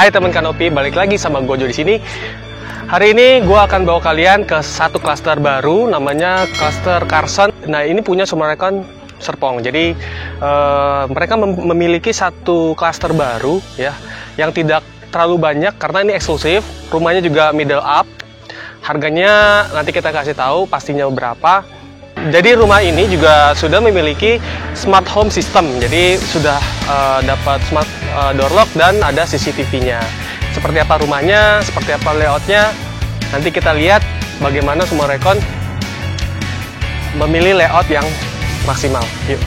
Hai teman Kanopi, balik lagi sama Gojo di sini. Hari ini gue akan bawa kalian ke satu klaster baru, namanya klaster Carson. Nah, ini punya Summarecon Serpong. Jadi mereka memiliki satu klaster baru ya, yang tidak terlalu banyak karena ini eksklusif. Rumahnya juga middle up. Harganya nanti kita kasih tahu pastinya berapa. Jadi rumah ini juga sudah memiliki smart home system. Jadi sudah dapat smart door lock dan ada CCTV-nya. Seperti apa rumahnya, seperti apa layoutnya, nanti kita lihat bagaimana Summarecon memilih layout yang maksimal. Yuk.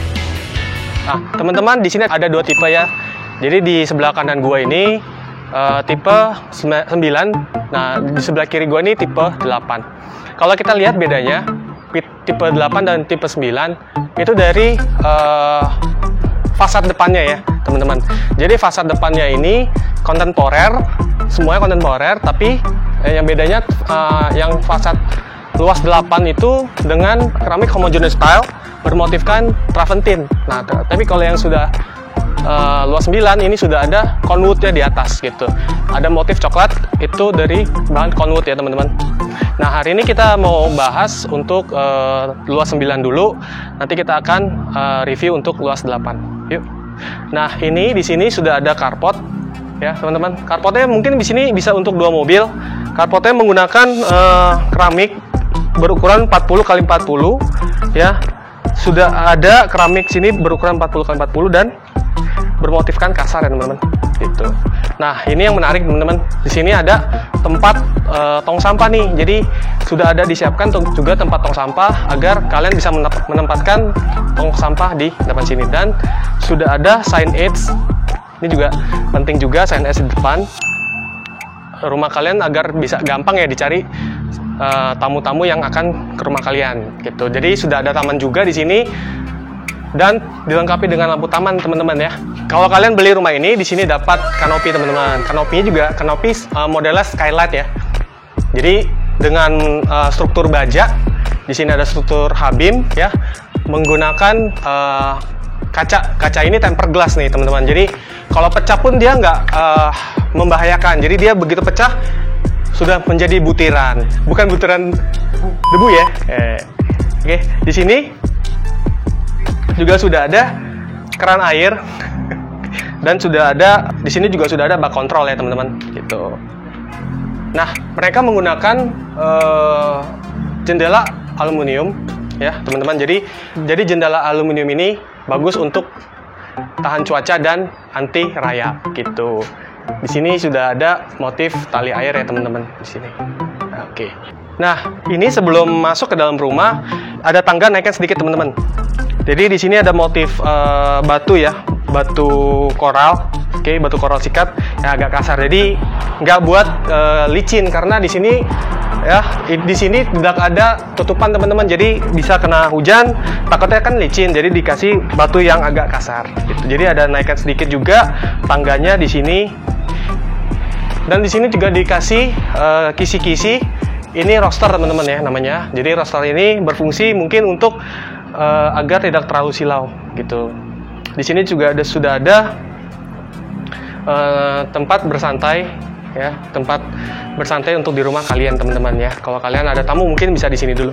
Nah, teman-teman, di sini ada dua tipe ya. Jadi di sebelah kanan gua ini tipe 9. Nah, di sebelah kiri gua ini tipe 8. Kalau kita lihat bedanya, tipe 8 dan tipe 9 itu dari fasad depannya ya teman-teman. Jadi fasad depannya ini kontemporer, semuanya kontemporer, tapi yang bedanya yang fasad luas 8 itu dengan keramik homogeneous style bermotifkan travertine. Nah, tapi kalau yang sudah luas 9 ini sudah ada conwoodnya di atas gitu. Ada motif coklat itu dari bahan conwood ya teman-teman. Nah, hari ini kita mau bahas untuk luas 9 dulu. Nanti kita akan review untuk luas 8. Yuk. Nah, ini di sini sudah ada carport ya, teman-teman. Carportnya mungkin di sini bisa untuk 2 mobil. Carportnya menggunakan keramik berukuran 40 x 40 ya. Sudah ada keramik sini berukuran 40 x 40 dan bermotifkan kasar ya teman-teman. Gitu. Nah, ini yang menarik teman-teman. Di sini ada tempat tong sampah nih. Jadi sudah ada disiapkan juga tempat tong sampah agar kalian bisa menempatkan tong sampah di depan sini, dan sudah ada sign aids. Ini juga penting juga, sign aids di depan rumah kalian agar bisa gampang ya dicari tamu-tamu yang akan ke rumah kalian gitu. Jadi sudah ada taman juga di sini dan dilengkapi dengan lampu taman teman-teman ya. Kalau kalian beli rumah ini, di sini dapat kanopi teman-teman. Kanopinya juga kanopi modelnya skylight ya. Jadi dengan struktur baja, di sini ada struktur H-beam ya, menggunakan kaca ini tempered glass nih teman-teman. Jadi kalau pecah pun dia nggak membahayakan. Jadi dia begitu pecah sudah menjadi butiran, bukan butiran debu ya. Oke, di sini juga sudah ada keran air dan sudah ada di sini juga sudah ada bak kontrol ya teman-teman gitu. Nah, mereka menggunakan jendela aluminium ya teman-teman. Jadi jendela aluminium ini bagus untuk tahan cuaca dan anti rayap gitu. Di sini sudah ada motif tali air ya teman-teman di sini. Oke. Nah, ini sebelum masuk ke dalam rumah ada tangga naikkan sedikit teman-teman. Jadi di sini ada motif batu ya, batu koral, batu koral sikat yang agak kasar. Jadi nggak buat licin karena di sini ya, di sini tidak ada tutupan teman-teman. Jadi bisa kena hujan, takutnya kan licin. Jadi dikasih batu yang agak kasar. Gitu. Jadi ada naikkan sedikit juga tangganya di sini. Dan di sini juga dikasih kisi-kisi. Ini roster teman-teman ya namanya. Jadi roster ini berfungsi mungkin untuk agar tidak terlalu silau gitu. Di sini juga sudah ada tempat bersantai ya, tempat bersantai untuk di rumah kalian teman-teman ya. Kalau kalian ada tamu mungkin bisa di sini dulu.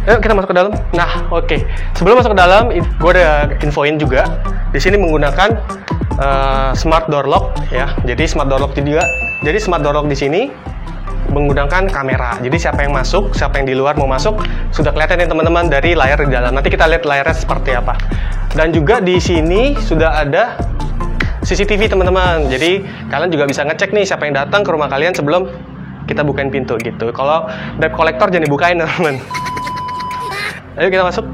Yuk kita masuk ke dalam. Nah, oke. Sebelum masuk ke dalam, gue ada infoin juga. Di sini menggunakan smart door lock ya. Jadi smart door lock juga. Jadi smart door lock di sini menggunakan kamera. Jadi siapa yang masuk, siapa yang di luar mau masuk, sudah kelihatan ya teman-teman dari layar di dalam. Nanti kita lihat layarnya seperti apa. Dan juga di sini sudah ada CCTV teman-teman. Jadi kalian juga bisa ngecek nih siapa yang datang ke rumah kalian sebelum kita bukain pintu gitu. Kalau debt collector jangan dibukain teman-teman. Ayo kita masuk.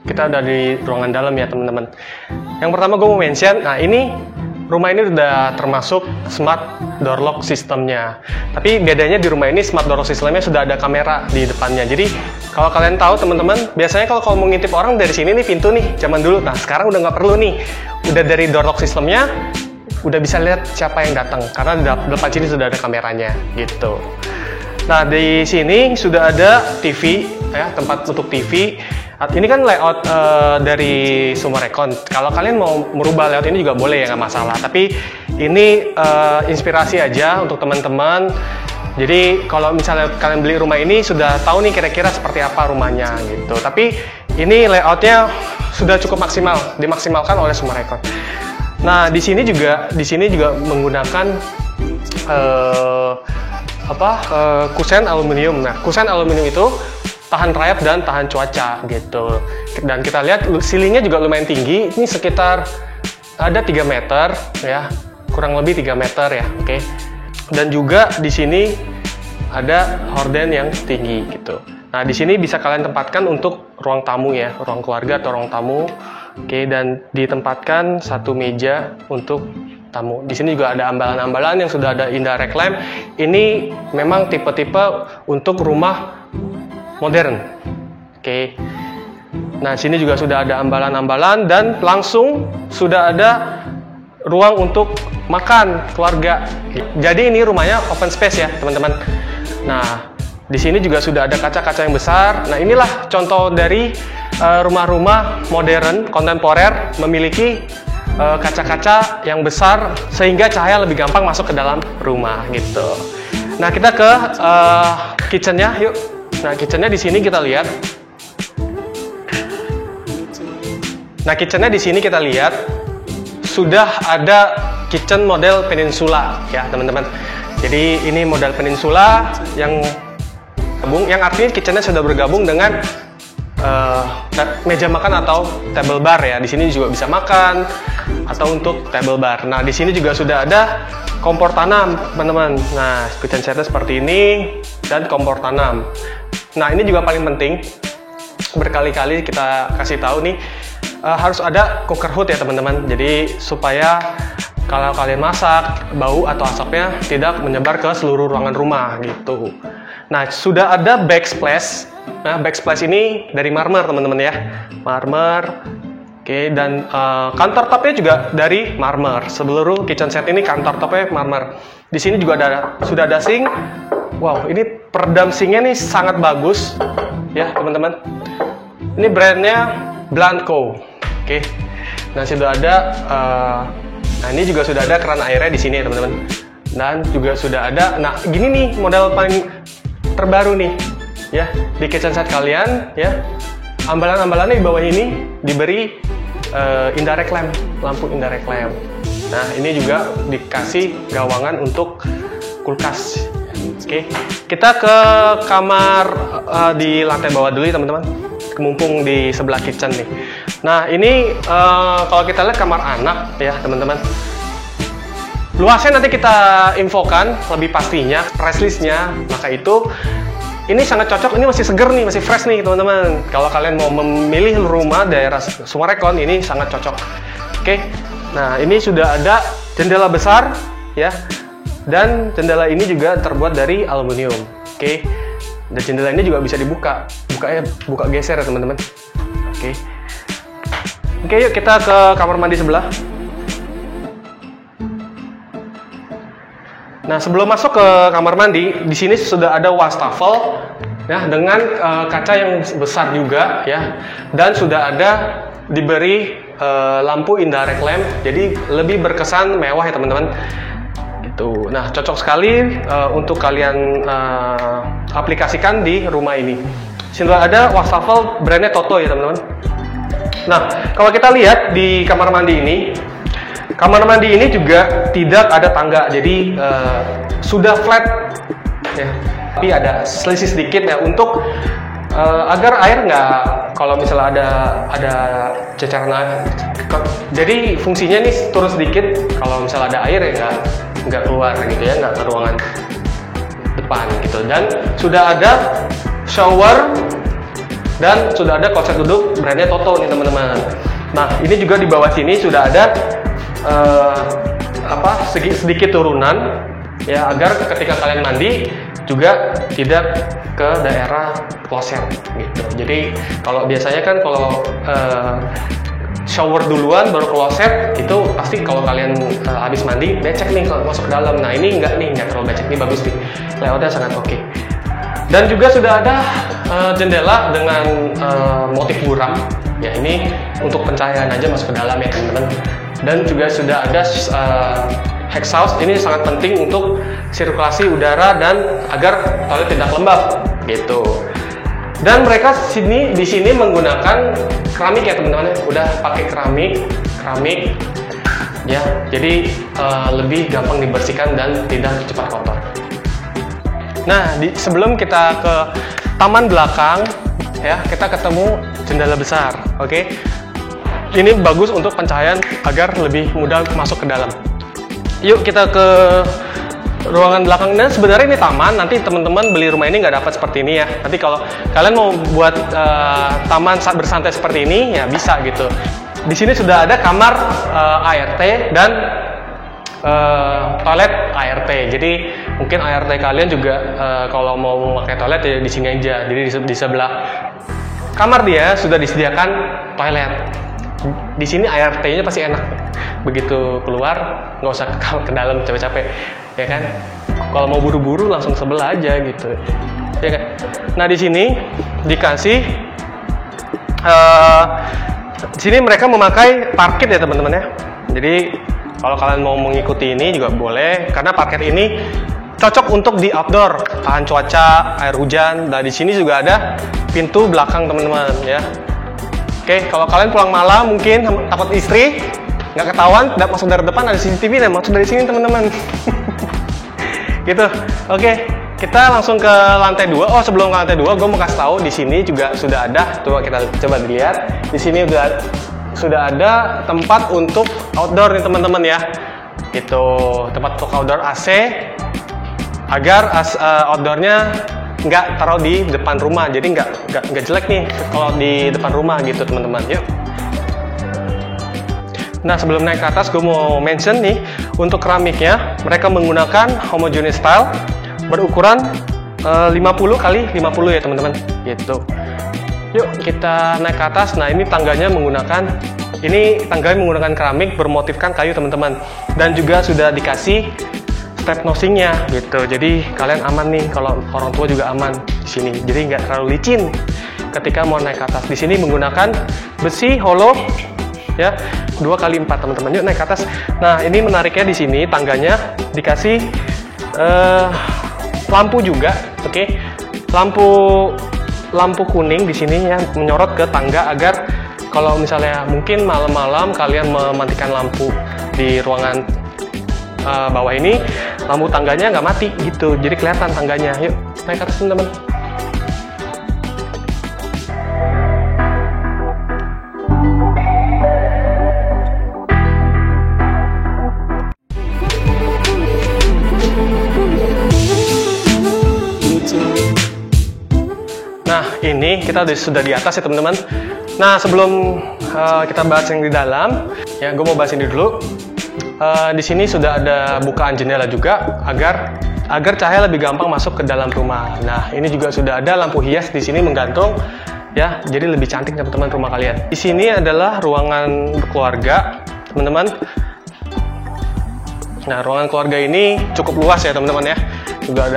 kita udah di ruangan dalam ya teman-teman. Yang pertama gue mau mention, nah ini rumah ini udah termasuk smart door lock sistemnya. Tapi bedanya di rumah ini smart door lock sistemnya sudah ada kamera di depannya. Jadi kalau kalian tahu teman-teman, biasanya kalau mau ngintip orang dari sini nih pintu nih, zaman dulu. Nah sekarang udah nggak perlu nih, udah dari door lock sistemnya udah bisa lihat siapa yang datang karena di depan sini sudah ada kameranya gitu. Nah di sini sudah ada TV ya, tempat untuk TV. Ini kan layout dari Sumarecon. Kalau kalian mau merubah layout ini juga boleh ya, nggak masalah. Tapi ini inspirasi aja untuk teman-teman. Jadi kalau misalnya kalian beli rumah ini sudah tahu nih kira-kira seperti apa rumahnya gitu. Tapi ini layoutnya sudah cukup maksimal, dimaksimalkan oleh Sumarecon. Nah di sini juga menggunakan kusen aluminium. Nah kusen aluminium itu tahan rayap dan tahan cuaca gitu. Dan kita lihat ceilingnya juga lumayan tinggi. Ini sekitar ada 3 meter ya, kurang lebih 3 meter ya, oke. Dan juga di sini ada horden yang tinggi gitu. Nah di sini bisa kalian tempatkan untuk ruang tamu ya, ruang keluarga atau ruang tamu, oke. Dan ditempatkan satu meja untuk tamu. Di sini juga ada ambalan-ambalan yang sudah ada indirect lamp. Ini memang tipe-tipe untuk rumah modern, oke. Nah, sini juga sudah ada ambalan-ambalan dan langsung sudah ada ruang untuk makan keluarga. Jadi ini rumahnya open space ya, teman-teman. Nah, di sini juga sudah ada kaca-kaca yang besar. Nah, inilah contoh dari rumah-rumah modern kontemporer memiliki kaca-kaca yang besar sehingga cahaya lebih gampang masuk ke dalam rumah gitu. Nah, kita ke kitchennya yuk. Nah, kitchennya di sini kita lihat. Nah, kitchennya di sini kita lihat sudah ada kitchen model peninsula ya, teman-teman. Jadi ini model peninsula yang gabung, yang artinya kitchennya sudah bergabung dengan meja makan atau table bar ya. Di sini juga bisa makan atau untuk table bar. Nah, di sini juga sudah ada kompor tanam, teman-teman. Nah, kitchen setnya seperti ini dan kompor tanam. Nah, ini juga paling penting, berkali-kali kita kasih tahu nih, harus ada cooker hood ya teman-teman. Jadi supaya kalau kalian masak, bau atau asapnya tidak menyebar ke seluruh ruangan rumah gitu. Nah, sudah ada backsplash. Nah, backsplash ini dari marmer teman-teman ya, marmer. Oke, dan countertopnya juga dari marmer. Seluruh kitchen set ini countertopnya marmer. Di sini juga sudah ada sink. Wow, ini peredam sinknya nih sangat bagus ya teman-teman. Ini brandnya Blanco, oke. Nah sudah ada, nah ini juga sudah ada keran airnya di sini ya teman-teman. Dan juga sudah ada, nah gini nih model paling terbaru nih ya di kitchen set kalian ya. Ambalan-ambalannya di bawah ini diberi indirect lamp, lampu indirect lamp. Nah ini juga dikasih gawangan untuk kulkas. Oke, kita ke kamar di lantai bawah dulu ya teman-teman. Mumpung di sebelah kitchen nih. Nah ini kalau kita lihat kamar anak ya teman-teman. Luasnya nanti kita infokan lebih pastinya, price listnya. Maka itu ini sangat cocok. Ini masih seger nih, masih fresh nih teman-teman. Kalau kalian mau memilih rumah daerah Sumarecon ini sangat cocok. Oke, nah ini sudah ada jendela besar ya. Dan jendela ini juga terbuat dari aluminium, oke. Dan jendela ini juga bisa dibuka, buka geser ya teman-teman, oke. Oke, yuk kita ke kamar mandi sebelah. Nah, sebelum masuk ke kamar mandi, di sini sudah ada wastafel ya dengan kaca yang besar juga ya, dan sudah ada diberi lampu indirect lamp, jadi lebih berkesan mewah ya teman-teman. Nah, cocok sekali untuk kalian aplikasikan di rumah ini. Sudah ada wastafel brandnya Toto ya teman-teman. Nah, kalau kita lihat di kamar mandi ini juga tidak ada tangga, jadi sudah flat ya. Tapi ada selisih sedikit ya untuk agar air nggak, kalau misalnya ada ceceran air. Jadi fungsinya nih turun sedikit, kalau misalnya ada air ya nggak keluar gitu ya, nggak ke ruangan depan gitu. Dan sudah ada shower Dan sudah ada kloset duduk brandnya Toto nih teman-teman. Nah, ini juga di bawah sini sudah ada sedikit turunan ya, agar ketika kalian mandi juga tidak ke daerah kloset gitu. Jadi kalau biasanya kan kalau shower duluan baru kloset, itu pasti kalau kalian habis mandi becek nih kalau masuk ke dalam. Nah, ini enggak terlalu becek, ini bagus nih, layoutnya sangat oke. Dan juga sudah ada jendela dengan motif buram ya, ini untuk pencahayaan aja masuk ke dalam ya teman-teman. Dan juga sudah ada exhaust, ini sangat penting untuk sirkulasi udara dan agar toilet tidak lembab gitu. Dan mereka di sini menggunakan keramik ya teman-teman, udah pakai keramik ya, jadi lebih gampang dibersihkan dan tidak cepat kotor. Nah, sebelum kita ke taman belakang ya, kita ketemu jendela besar, oke? Ini bagus untuk pencahayaan agar lebih mudah masuk ke dalam. Yuk kita ke ruangan belakang. Dan sebenarnya ini taman, nanti teman-teman beli rumah ini nggak dapat seperti ini ya. Nanti kalau kalian mau buat taman bersantai seperti ini ya bisa gitu. Di sini sudah ada kamar ART dan toilet ART. Jadi mungkin ART kalian juga kalau mau pakai toilet ya di sini aja. Jadi di sebelah kamar dia sudah disediakan toilet. Di sini ART-nya pasti enak. Begitu keluar nggak usah ke dalam capek-capek, ya kan? Kalau mau buru-buru langsung sebelah aja gitu, ya kan? Nah, di sini dikasih di sini mereka memakai parket ya teman-teman ya. Jadi kalau kalian mau mengikuti ini juga boleh, karena parket ini cocok untuk di outdoor, tahan cuaca, air hujan. Dan di sini juga ada pintu belakang teman-teman ya. Oke, kalau kalian pulang malam mungkin takut istri nggak ketahuan, tidak masuk dari depan, ada CCTV dan masuk dari sini teman-teman. Gitu. Oke, kita langsung ke lantai 2. Oh, sebelum ke lantai 2, gue mau kasih tahu di sini juga sudah ada. Coba kita coba dilihat. Di sini sudah ada tempat untuk outdoor nih teman-teman ya. Gitu, tempat untuk outdoor AC agar outdoornya nggak taruh di depan rumah, jadi nggak jelek nih kalau di depan rumah gitu teman-teman. Yuk. Nah, sebelum naik ke atas gue mau mention nih, untuk keramiknya mereka menggunakan homogeneous style berukuran 50 kali 50 ya teman-teman gitu. Yuk kita naik ke atas. Nah, ini tangganya menggunakan keramik bermotifkan kayu teman-teman, dan juga sudah dikasih step nosingnya gitu. Jadi kalian aman nih, kalau orang tua juga aman di sini. Jadi nggak terlalu licin ketika mau naik ke atas. Di sini menggunakan besi hollow ya, 2x4 teman-teman. Yuk naik ke atas. Nah, ini menariknya di sini tangganya dikasih lampu juga, oke? Lampu kuning di sini yang menyorot ke tangga agar kalau misalnya mungkin malam-malam kalian mematikan lampu di ruangan bawah ini, lampu tangganya nggak mati gitu, jadi kelihatan tangganya. Yuk naik ke atas teman-teman. Nah, ini kita sudah di atas ya teman-teman. Nah, sebelum kita bahas yang di dalam, ya gue mau bahas ini dulu. Di sini sudah ada bukaan jendela juga agar cahaya lebih gampang masuk ke dalam rumah. Nah, ini juga sudah ada lampu hias di sini menggantung ya, jadi lebih cantik teman-teman rumah kalian. Di sini adalah ruangan keluarga, teman-teman. Nah, ruangan keluarga ini cukup luas ya teman-teman ya.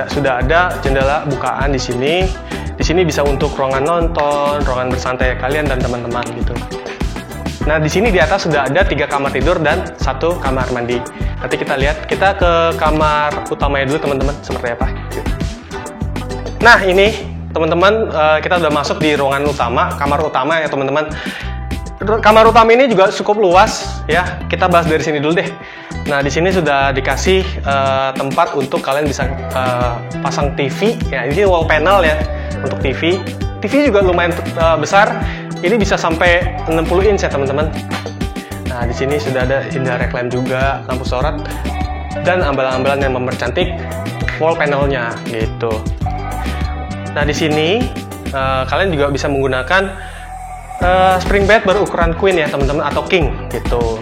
Sudah ada jendela bukaan di sini. Di sini bisa untuk ruangan nonton, ruangan bersantai kalian dan teman-teman gitu. Nah, di sini di atas sudah ada 3 kamar tidur dan 1 kamar mandi. Nanti kita lihat, kita ke kamar utamanya dulu teman-teman, seperti apa. Nah, ini teman-teman, kita udah masuk di ruangan utama, kamar utama ya teman-teman. Kamar utama ini juga cukup luas ya. Kita bahas dari sini dulu deh. Nah, di sini sudah dikasih tempat untuk kalian bisa pasang TV. Ya, ini wall panel ya untuk TV. TV juga lumayan besar. Ini bisa sampai 60 inch ya teman-teman. Nah, di sini sudah ada indirect lamp juga, lampu sorot, dan ambalan-ambalan yang mempercantik wall panelnya gitu. Nah, di sini kalian juga bisa menggunakan spring bed berukuran queen ya teman-teman, atau king gitu.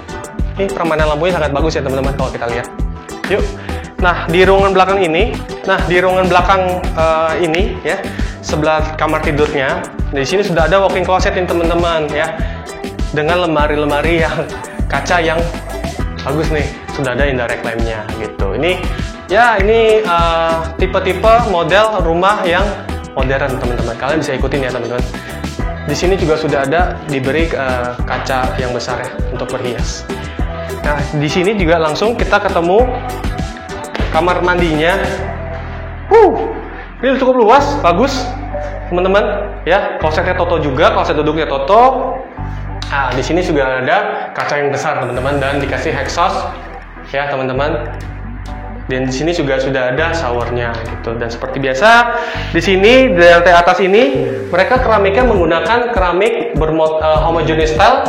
Ini permainan lampunya sangat bagus ya teman-teman kalau kita lihat. Yuk. Nah, di ruangan belakang ini, ini ya, sebelah kamar tidurnya, di sini sudah ada walk-in closet nih teman-teman ya. Dengan lemari-lemari yang kaca yang bagus nih, sudah ada indirect lamp-nya gitu. Ini tipe-tipe model rumah yang modern teman-teman. Kalian bisa ikutin ya teman-teman. Di sini juga sudah ada diberi kaca yang besar ya untuk berhias. Nah, di sini juga langsung kita ketemu kamar mandinya. Ini cukup luas, bagus, teman-teman. Ya, klosetnya Toto juga, kloset duduknya Toto. Nah, di sini juga ada kaca yang besar, teman-teman, dan dikasih exhaust, ya, teman-teman. Dan di sini juga sudah ada showernya, gitu. Dan seperti biasa, di sini di lantai atas ini mereka keramiknya menggunakan keramik homogeneous style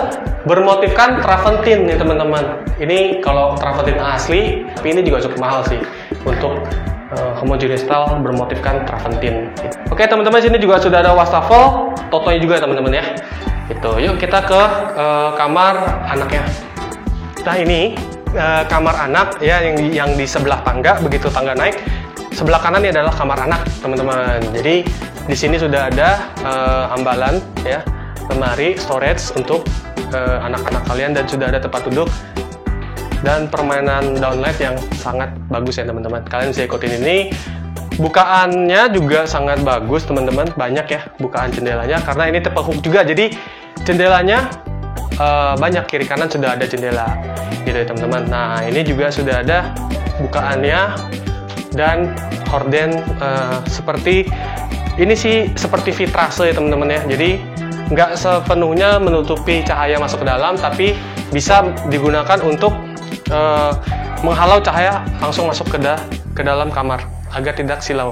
bermotifkan travertine nih teman-teman. Ini kalau travertine asli, tapi ini juga cukup mahal sih untuk homogeneous style bermotifkan travertine. Oke teman-teman, sini juga sudah ada wastafel, Totonya juga teman-teman ya. Gitu. Yuk kita ke kamar anaknya. Nah ini kamar anak ya yang di sebelah tangga, begitu tangga naik sebelah kanan ini adalah kamar anak teman-teman. Jadi di sini sudah ada ambalan ya, lemari storage untuk anak-anak kalian, dan sudah ada tempat duduk dan permainan downlight yang sangat bagus ya teman-teman. Kalian bisa ikutin ini. Bukaannya juga sangat bagus teman-teman, banyak ya bukaan jendelanya karena ini tipe hook juga, jadi jendelanya banyak, kiri kanan sudah ada jendela gitu ya teman-teman. Nah ini juga sudah ada bukaannya dan horden seperti ini sih, seperti vitrase ya teman-teman ya. Jadi nggak sepenuhnya menutupi cahaya masuk ke dalam, tapi bisa digunakan untuk menghalau cahaya langsung masuk ke dalam kamar agar tidak silau.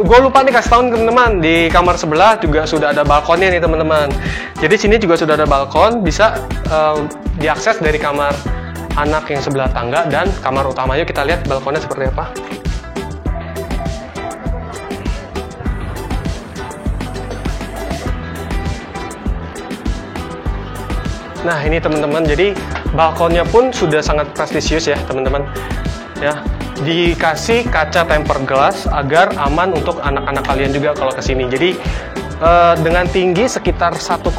Gue lupa nih kasih tahu teman-teman, di kamar sebelah juga sudah ada balkonnya nih teman-teman. Jadi sini juga sudah ada balkon, bisa diakses dari kamar anak yang sebelah tangga dan kamar utama. Yuk kita lihat balkonnya seperti apa. Nah ini teman-teman, jadi balkonnya pun sudah sangat prestisius ya teman-teman ya. Dikasih kaca tempered glass agar aman untuk anak-anak kalian juga kalau kesini. Jadi dengan tinggi sekitar 1,5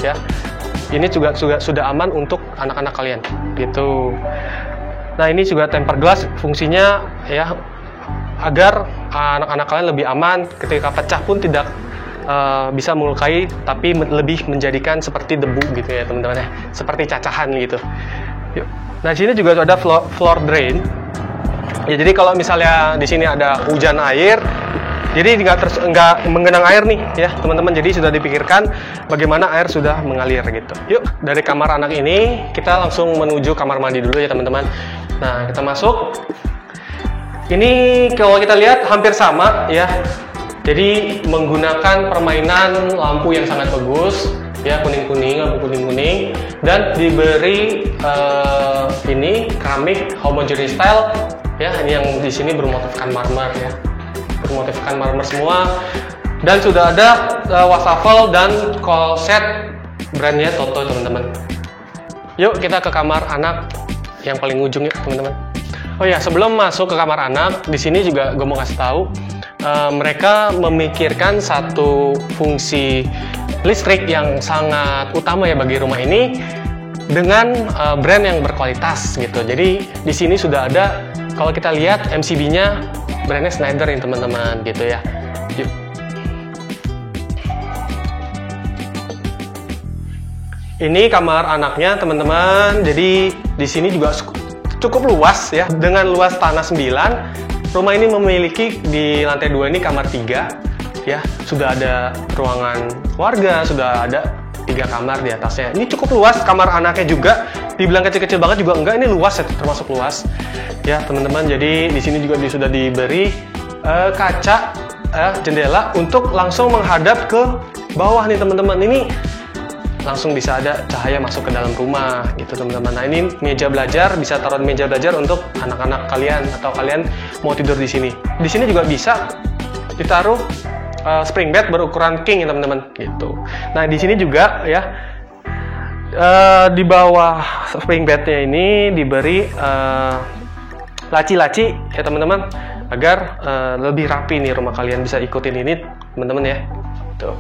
ya, ini juga sudah aman untuk anak-anak kalian gitu. Nah ini juga tempered glass, fungsinya ya agar anak-anak kalian lebih aman, ketika pecah pun tidak bisa melukai, tapi lebih menjadikan seperti debu gitu ya teman-teman ya, seperti cacahan gitu. Yuk. Nah, di sini juga ada floor drain. Ya, jadi kalau misalnya di sini ada hujan air, jadi nggak menggenang air nih ya teman-teman. Jadi sudah dipikirkan bagaimana air sudah mengalir gitu. Yuk, dari kamar anak ini kita langsung menuju kamar mandi dulu ya teman-teman. Nah, kita masuk. Ini kalau kita lihat hampir sama ya. Jadi menggunakan permainan lampu yang sangat bagus. Ya, kuning-kuning, lampu kuning-kuning, dan diberi ini keramik homogeneous style ya, yang di sini bermotifkan marmer ya, bermotifkan marmer semua, dan sudah ada wastafel dan kloset brandnya Toto teman-teman. Yuk kita ke kamar anak yang paling ujung ya teman-teman. Oh ya, sebelum masuk ke kamar anak, di sini juga gue mau kasih tahu mereka memikirkan satu fungsi listrik yang sangat utama ya bagi rumah ini, dengan brand yang berkualitas gitu. Jadi di sini sudah ada, kalau kita lihat MCB-nya brandnya Schneider ya teman-teman gitu ya. Yuk. Ini kamar anaknya teman-teman. Jadi di sini juga cukup luas ya, dengan luas tanah 9. Rumah ini memiliki di lantai 2 ini kamar 3. Ya, sudah ada ruangan keluarga, sudah ada 3 kamar di atasnya. Ini cukup luas, kamar anaknya juga. Dibilang kecil-kecil banget juga enggak, ini luas ya, termasuk luas. Ya, teman-teman, jadi di sini juga sudah diberi kaca jendela untuk langsung menghadap ke bawah nih teman-teman. Ini langsung bisa ada cahaya masuk ke dalam rumah gitu teman-teman. Nah, ini meja belajar, bisa taruh meja belajar untuk anak-anak kalian atau kalian mau tidur di sini. Di sini juga bisa ditaruh spring bed berukuran king ya teman-teman gitu. Nah di sini juga ya di bawah spring bednya ini diberi laci-laci ya teman-teman, agar lebih rapi nih rumah kalian. Bisa ikutin ini teman-teman ya. Tuh.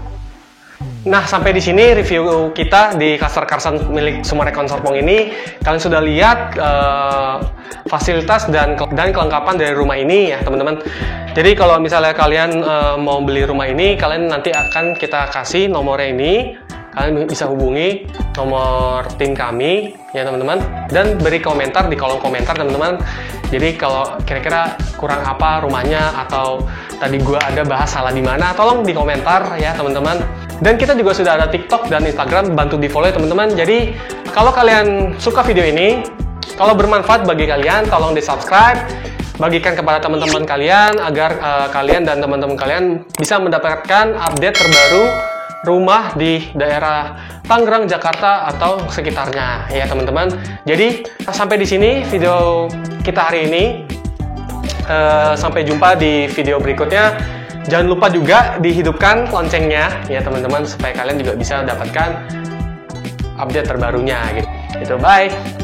Nah sampai di sini review kita di Kasar Karsan milik Sumarekon Serpong ini. Kalian sudah lihat fasilitas dan kelengkapan dari rumah ini ya teman-teman. Jadi kalau misalnya kalian mau beli rumah ini, kalian nanti akan kita kasih nomornya ini. Kalian bisa hubungi nomor tim kami ya teman-teman, dan beri komentar di kolom komentar teman-teman. Jadi kalau kira-kira kurang apa rumahnya, atau tadi gua ada bahas salah di mana, tolong di komentar ya teman-teman. Dan kita juga sudah ada TikTok dan Instagram, bantu di follow ya teman-teman. Jadi kalau kalian suka video ini, kalau bermanfaat bagi kalian, tolong di subscribe, bagikan kepada teman-teman kalian, agar kalian dan teman-teman kalian bisa mendapatkan update terbaru rumah di daerah Tangerang, Jakarta atau sekitarnya ya teman-teman. Jadi sampai di sini video kita hari ini. Sampai jumpa di video berikutnya. Jangan lupa juga dihidupkan loncengnya ya teman-teman, supaya kalian juga bisa mendapatkan update terbarunya gitu. Bye.